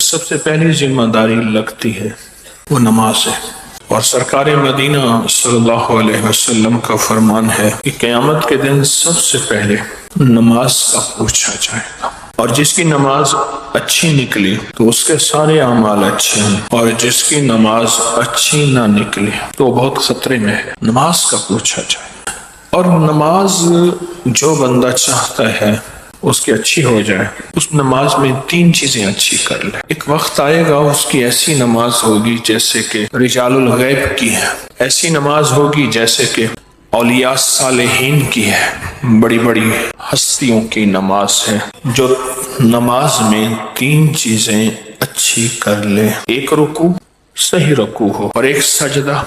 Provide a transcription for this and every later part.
سب سے پہلی ذمہ داری لگتی ہے وہ نماز ہے، اور سرکار مدینہ صلی اللہ علیہ وسلم کا فرمان ہے کہ قیامت کے دن سب سے پہلے نماز کا پوچھا جائے گا، اور جس کی نماز اچھی نکلی تو اس کے سارے اعمال اچھے ہیں، اور جس کی نماز اچھی نہ نکلی تو وہ بہت خطرے میں ہے۔ نماز کا پوچھا جائے، اور نماز جو بندہ چاہتا ہے اس کی اچھی ہو جائے، اس نماز میں 3 چیزیں اچھی کر لے۔ ایک وقت آئے گا اس کی ایسی نماز ہوگی جیسے کہ رجال الغیب کی ہے، ایسی نماز ہوگی جیسے کہ اولیاء صالحین کی ہے، بڑی بڑی ہستیوں کی نماز ہے۔ جو نماز میں 3 چیزیں اچھی کر لے، ایک رکوع صحیح رکوع ہو، اور ایک سجدہ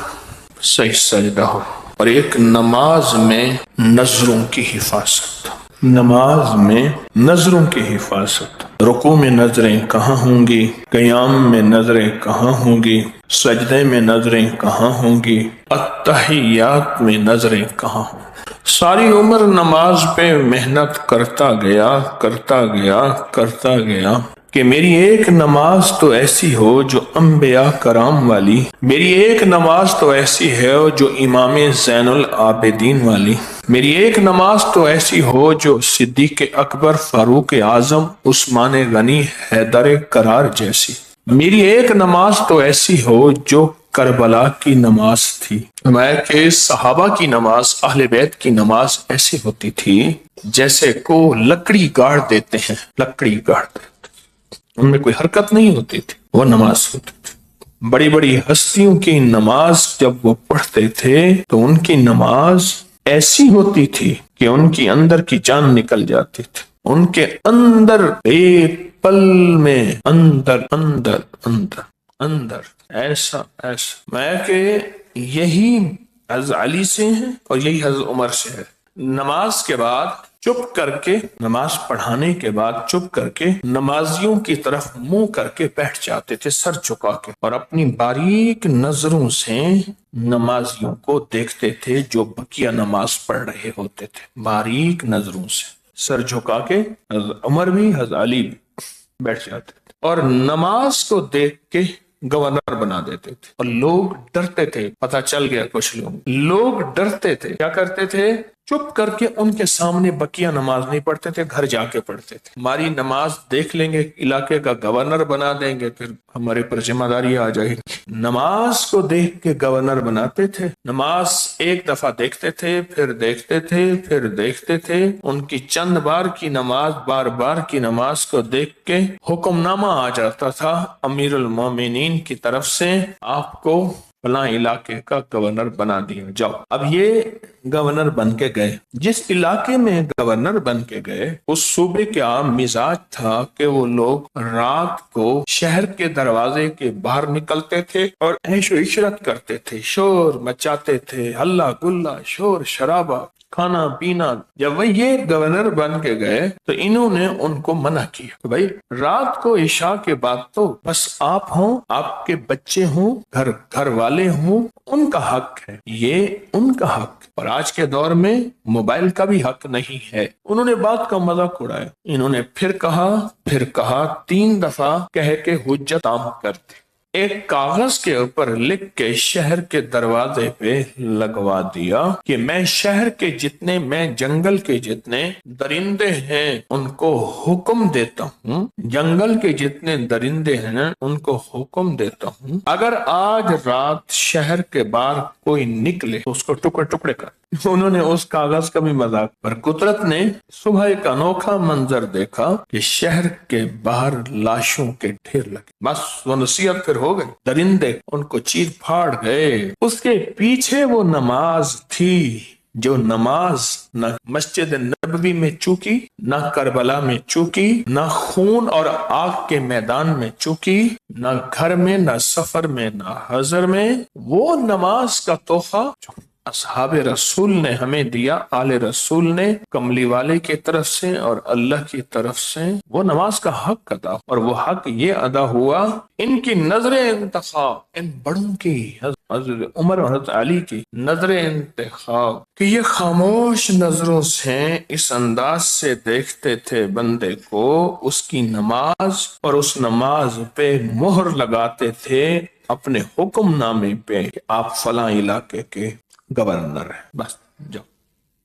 صحیح سجدہ ہو، اور ایک نماز میں نظروں کی حفاظت، نماز میں نظروں کی حفاظت، رکوع میں نظریں کہاں ہوں گی، قیام میں نظریں کہاں ہوں گی، سجدے میں نظریں کہاں ہوں گی، التحیات میں نظریں کہاں ہوں گی۔ ساری عمر نماز پہ محنت کرتا گیا کہ میری ایک نماز تو ایسی ہو جو انبیاء کرام والی، میری ایک نماز تو ایسی ہے جو امام زین العابدین والی، میری ایک نماز تو ایسی ہو جو صدیق اکبر، فاروق اعظم، عثمان غنی، حیدر کرار جیسی، میری ایک نماز تو ایسی ہو جو کربلا کی نماز تھی۔ میں کہ صحابہ کی نماز، اہل بیت کی نماز ایسی ہوتی تھی جیسے کو لکڑی گاڑ دیتے ہیں، لکڑی گاڑ دیتے، ان میں کوئی حرکت نہیں ہوتی تھی، وہ نماز ہوتی تھی۔ بڑی بڑی ہستیوں کی نماز جب وہ پڑھتے تھے تو ان کی نماز ایسی ہوتی تھی کہ ان کی اندر کی جان نکل جاتی تھی، ان کے اندر ایک پل میں اندر ایسا میں کہ یہی حضرت علی سے ہے اور یہی حضرت عمر سے ہے۔ نماز کے بعد چپ کر کے، نماز پڑھانے کے بعد چپ کر کے نمازیوں کی طرف منہ کر کے بیٹھ جاتے تھے، سر جھکا کے، اور اپنی باریک نظروں سے نمازیوں کو دیکھتے تھے جو بقیہ نماز پڑھ رہے ہوتے تھے، باریک نظروں سے سر جھکا کے۔ حضرت عمر بھی حضرت علی بھی بیٹھ جاتے تھے اور نماز کو دیکھ کے گورنر بنا دیتے تھے، اور لوگ ڈرتے تھے، پتہ چل گیا کچھ لوگ ڈرتے تھے، کیا کرتے تھے، چپ کر کے ان کے سامنے بقیہ نماز نہیں پڑھتے تھے، گھر جا کے پڑھتے تھے۔ ہماری نماز دیکھ لیں گے، علاقے کا گورنر بنا دیں گے، پھر ہمارے پر ذمہ داری آ جائے گی۔ نماز کو دیکھ کے گورنر بناتے تھے، نماز ایک دفعہ دیکھتے تھے، پھر دیکھتے تھے، ان کی چند بار کی نماز، بار بار کی نماز کو دیکھ کے حکم نامہ آ جاتا تھا امیر المومنین کی طرف سے، آپ کو فلاں علاقے کا گورنر بنا دیا جاؤ۔ اب یہ گورنر بن کے گئے، جس علاقے میں گورنر بن کے گئے اس صوبے کا مزاج تھا کہ وہ لوگ رات کو شہر کے دروازے کے باہر نکلتے تھے اور عیش و عشرت کرتے تھے، شور مچاتے تھے، ہلا گلا، شور شرابہ، کھانا پینا۔ جب وہ یہ گورنر بن کے گئے تو انہوں نے ان کو منع کیا کہ بھائی رات کو عشاء کے بعد تو بس آپ ہوں، آپ کے بچے ہوں، گھر والے ہوں، ان کا حق ہے، یہ ان کا حق، اور آج کے دور میں موبائل کا بھی حق نہیں ہے۔ انہوں نے بات کا مذاق اڑایا، انہوں نے پھر کہا 3 دفعہ کہہ کے حجت عام کر دی، ایک کاغذ کے اوپر لکھ کے شہر کے دروازے پہ لگوا دیا کہ میں شہر کے جتنے، میں جنگل کے جتنے درندے ہیں ان کو حکم دیتا ہوں، جنگل کے جتنے درندے ہیں ان کو حکم دیتا ہوں، اگر آج رات شہر کے باہر کوئی نکلے تو اس کو ٹکڑے ٹکڑے کر۔ انہوں نے اس کاغذ کا بھی مذاق، پر قدرت نے صبح ایک انوکھا منظر دیکھا کہ شہر کے باہر لاشوں کے ڈھیر لگے، بس وہ نصیحت پھر ہو گئی، درندے ان کو چیر پھاڑ گئے۔ اس کے پیچھے وہ نماز تھی جو نماز نہ مسجد نبوی میں چوکی، نہ کربلا میں چوکی، نہ خون اور آگ کے میدان میں چوکی، نہ گھر میں، نہ سفر میں، نہ حضر میں، وہ نماز کا تحفہ اصحاب رسول نے ہمیں دیا، آل رسول نے کملی والے کی طرف سے اور اللہ کی طرف سے، وہ نماز کا حق ادا، اور وہ حق یہ ادا ہوا، ان کی نظر انتخاب ان بڑوں کی، حضرت عمر اور حضرت علی کی نظر انتخاب کہ یہ خاموش نظروں سے اس انداز سے دیکھتے تھے بندے کو، اس کی نماز اور اس نماز پہ مہر لگاتے تھے اپنے حکم نامے پہ کہ آپ فلاں علاقے کے گورنر ہیں، بس جاؤ۔